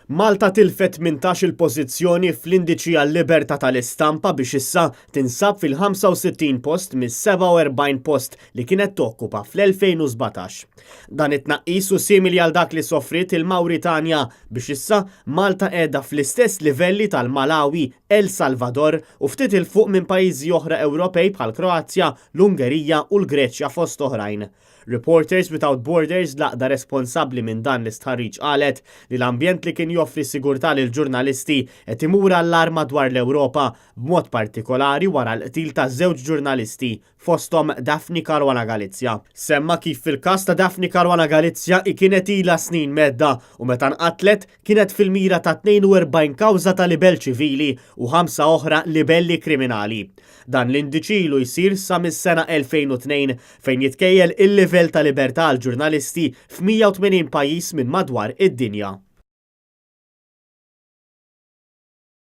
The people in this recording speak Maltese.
Malta tilfet 18 il-pożizzjoni fl-indiċi għall-libertà tal-istampa biex issa tinsab fil-65 post mis-47 post li kienet tokkupa fl-2017. Dan it-tnaqqis hu simili għal dak li soffrit il-Mawritanja biex issa Malta qiegħda fl-istess livelli tal-Malawi, El Salvador u ftit il fuq minn pajjiżi oħra Ewropej bħal Kroazja, l-Ungerija u l-Greċja fost oħrajn. Reporters Without Borders laqda responsabbli minn dan l-istħarriġ qalet li l-ambjent li kien joffri sigurtà lil ġurnalisti qed imur allarma dwar l-Ewropa b'mod partikolari wara l-qtil ta' żewġ ġurnalisti fosthom Daphne Caruana Galizia. Semma kif fil-każ ta' Daphne Caruana Galizia kienet ilha snin medda u meta nqatlet kienet fil-mira ta' 42 kawża ta' libel ċivili u 5 oħra libelli kriminali. Dan l-indiċi ilu jsir sa mis-sena 2002 fejn jitkejjel il-livell ta' libertà għal ġurnalisti f'180 pajjiż minn madwar id-dinja.